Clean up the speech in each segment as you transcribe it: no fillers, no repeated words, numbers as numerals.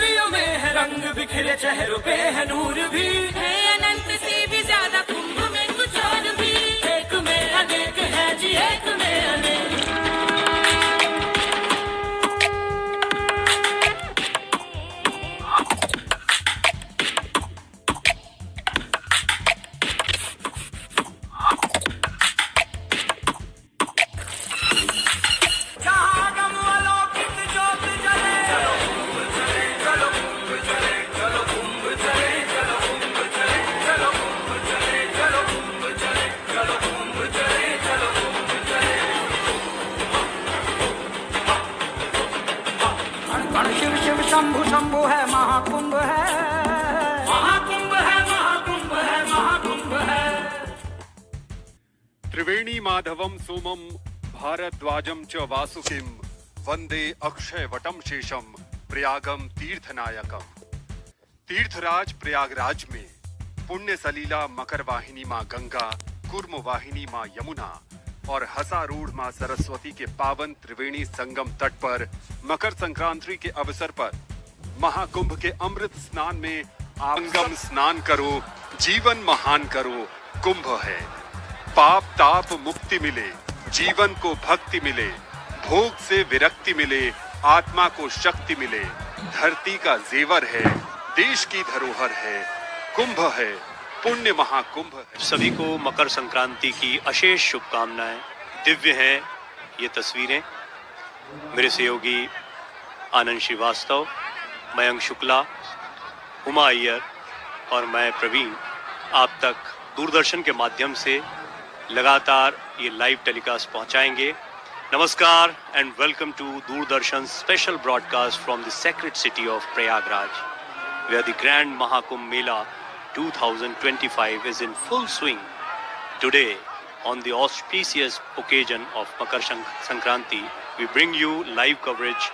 गलियों में है रंग बिखरे, चेहरों पे है नूर भी, है अनंत से भी ज्यादा कुंभ में कुछ और भी। एक में अनेक है जी, एक में अनेक। शिव शिव शंभु शंभु है महाकुंभ है, महाकुंभ है, महाकुंभ है, महाकुंभ है। त्रिवेणी माधवम सोमम भारद्वाजम च वासुकिम वंदे अक्षय वटम शेषम प्रयागम तीर्थनायकम। तीर्थराज प्रयागराज में पुण्य सलीला मकर वाहिनी मां गंगा, कुर्म वाहिनी मां यमुना और हसारूढ़ मां सरस्वती के पावन त्रिवेणी संगम तट पर मकर संक्रांति के अवसर पर महाकुंभ के अमृत स्नान में संगम स्नान करो, जीवन महान करो। कुंभ है पाप ताप मुक्ति मिले, जीवन को भक्ति मिले, भोग से विरक्ति मिले, आत्मा को शक्ति मिले। धरती का जेवर है, देश की धरोहर है, कुंभ है, पुण्य महाकुंभ है। सभी को मकर संक्रांति की अशेष शुभकामनाएं। दिव्य हैं ये तस्वीरें। मेरे सहयोगी आनंद श्रीवास्तव, मयंक शुक्ला, उमा अय्यर और मैं प्रवीण आप तक दूरदर्शन के माध्यम से लगातार ये लाइव टेलीकास्ट पहुंचाएंगे। नमस्कार and welcome to Doordarshan special broadcast from the sacred city of Prayagraj, where the Grand Mahakumbh Mela 2025 is in full swing. Today, on the auspicious occasion of Makar Sankranti, we bring you live coverage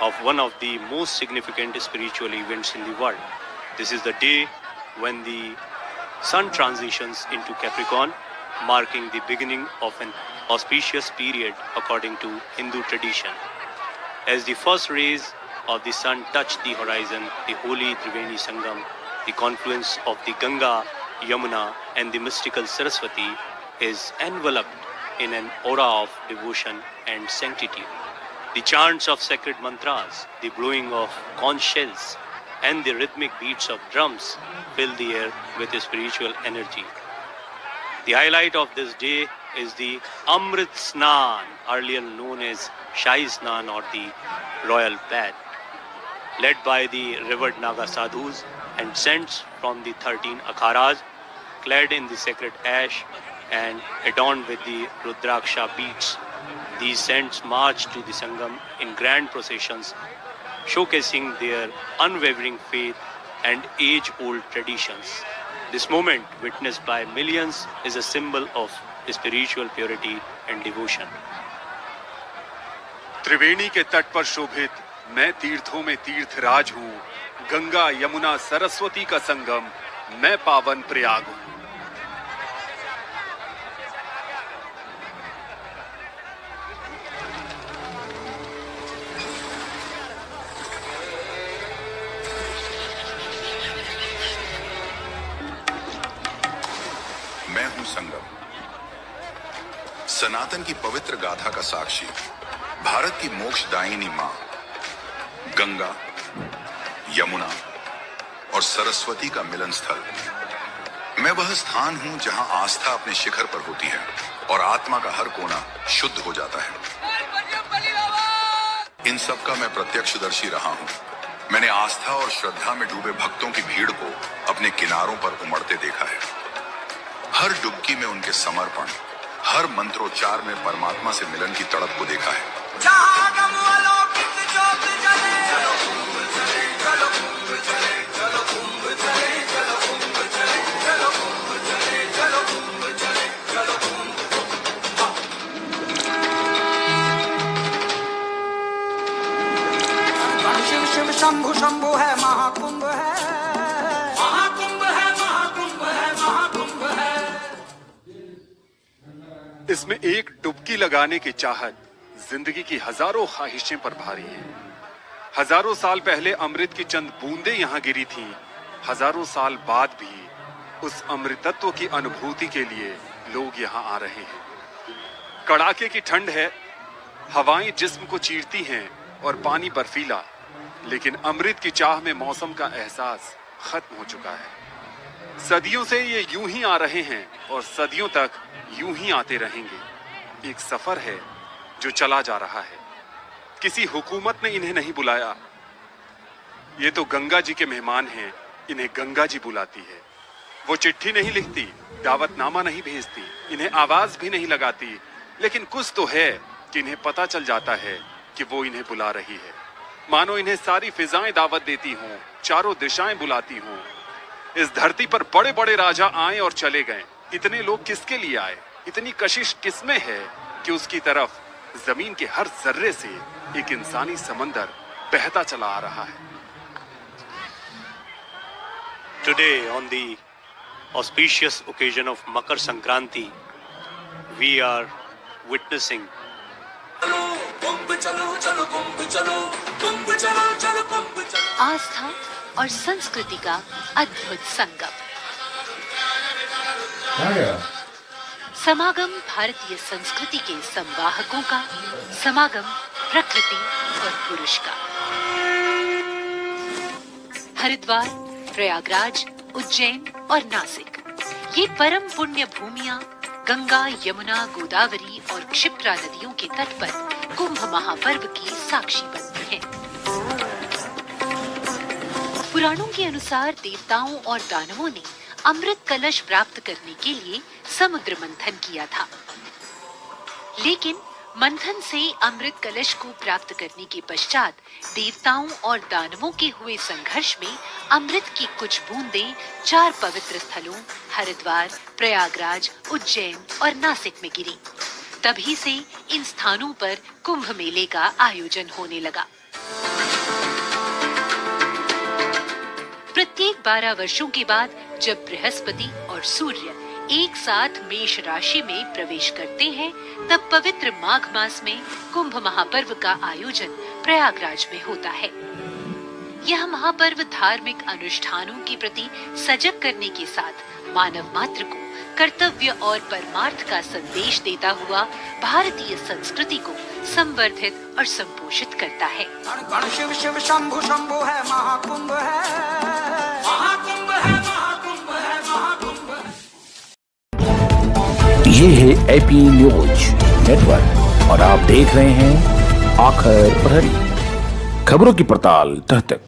of one of the most significant spiritual events in the world. This is the day when the sun transitions into Capricorn, marking the beginning of an auspicious period according to Hindu tradition. As the first rays of the sun touch the horizon, the holy Triveni Sangam, the confluence of the Ganga, Yamuna and the mystical Saraswati is enveloped in an aura of devotion and sanctity. The chants of sacred mantras, the blowing of conch shells and the rhythmic beats of drums fill the air with spiritual energy. The highlight of this day is the Amrit Snan, earlier known as Shahi Snan or the Royal Bath, led by the revered Naga sadhus and saints from the 13 akharas, clad in the sacred ash and adorned with the Rudraksha beads. These saints march to the Sangam in grand processions, showcasing their unwavering faith and age-old traditions. This moment, witnessed by millions, is a symbol of spiritual purity and devotion. त्रिवेणी के तट पर शोभित मैं तीर्थों में तीर्थराज हूँ, गंगा यमुना सरस्वती का संगम, मैं पावन प्रयाग हूँ। मैं हूं संगम, सनातन की पवित्र गाथा का साक्षी, भारत की मोक्षदायिनी मां गंगा, यमुना और सरस्वती का मिलन स्थल। मैं वह स्थान हूं जहां आस्था अपने शिखर पर होती है और आत्मा का हर कोना शुद्ध हो जाता है। इन सब का मैं प्रत्यक्षदर्शी रहा हूं। मैंने आस्था और श्रद्धा में डूबे भक्तों की भीड़ को अपने किनारों पर उमड़ते देखा है। हर डुबकी में उनके समर्पण, हर मंत्रोच्चार में परमात्मा से मिलन की तड़प को देखा है। शिव शिव शंभु शंभु है महाकुंभ है, महाकुंभ है, महाकुंभ है, महाकुंभ है। इसमें एक डुबकी लगाने की चाहत जिंदगी की हजारों ख्वाहिशें पर भारी है। हजारों साल पहले अमृत की चंद बूंदें यहाँ गिरी थीं। हजारों साल बाद भी उस अमृतत्व की अनुभूति के लिए लोग यहाँ आ रहे हैं। कड़ाके की ठंड है, हवाएं जिस्म को चीरती हैं और पानी बर्फीला, लेकिन अमृत की चाह में मौसम का एहसास खत्म हो चुका है। सदियों से ये यूं ही आ रहे हैं और सदियों तक यूं ही आते रहेंगे। एक सफर है जो चला जा रहा है। किसी हुकूमत ने इन्हें नहीं बुलाया। ये तो गंगा जी के मेहमान हैं, इन्हें गंगा जी बुलाती है। वो चिट्ठी नहीं लिखती, दावतनामा नहीं भेजती, इन्हें आवाज भी नहीं लगाती, लेकिन कुछ तो है कि इन्हें पता चल जाता है कि वो इन्हें बुला रही है। मानो इन्हें सारी फिजाएं दावत देती हों, चारों दिशाएं बुलाती हों। इस धरती पर बड़े बड़े राजा आए और चले गए। इतने लोग किसके लिए आए? इतनी कशिश किसमें है कि उसकी तरफ जमीन के हर जर्रे से एक इंसानी समंदर बहता चला आ रहा है। Today, on the auspicious occasion of Makar Sankranti, we are witnessing आस्था और संस्कृति का अद्भुत संगम। समागम भारतीय संस्कृति के संवाहकों का, समागम प्रकृति और पुरुष का। हरिद्वार, प्रयागराज, उज्जैन और नासिक, ये परम पुण्य भूमियां गंगा, यमुना, गोदावरी और क्षिप्रा नदियों के तट पर कुंभ महापर्व की साक्षी बनती हैं। पुराणों के अनुसार देवताओं और दानवों ने अमृत कलश प्राप्त करने के लिए समुद्र मंथन किया था, लेकिन मंथन से अमृत कलश को प्राप्त करने के पश्चात देवताओं और दानवों के हुए संघर्ष में अमृत की कुछ बूंदें 4 पवित्र स्थलों हरिद्वार, प्रयागराज, उज्जैन और नासिक में गिरी। तभी से इन स्थानों पर कुंभ मेले का आयोजन होने लगा। प्रत्येक 12 वर्षों के बाद जब बृहस्पति और सूर्य एक साथ मेष राशि में प्रवेश करते हैं, तब पवित्र माघ मास में कुंभ महापर्व का आयोजन प्रयागराज में होता है। यह महापर्व धार्मिक अनुष्ठानों के प्रति सजग करने के साथ मानव मात्र को कर्तव्य और परमार्थ का संदेश देता हुआ भारतीय संस्कृति को संवर्धित और संपोषित करता है। गण शिव शिव शंभु शंभु है, महाकुंभ है, महाकुंभ है, महाकुंभ है, महाकुंभ है। ये है एपी न्यूज नेटवर्क और आप देख रहे हैं आखिर प्रहरी, खबरों की पड़ताल तह तक।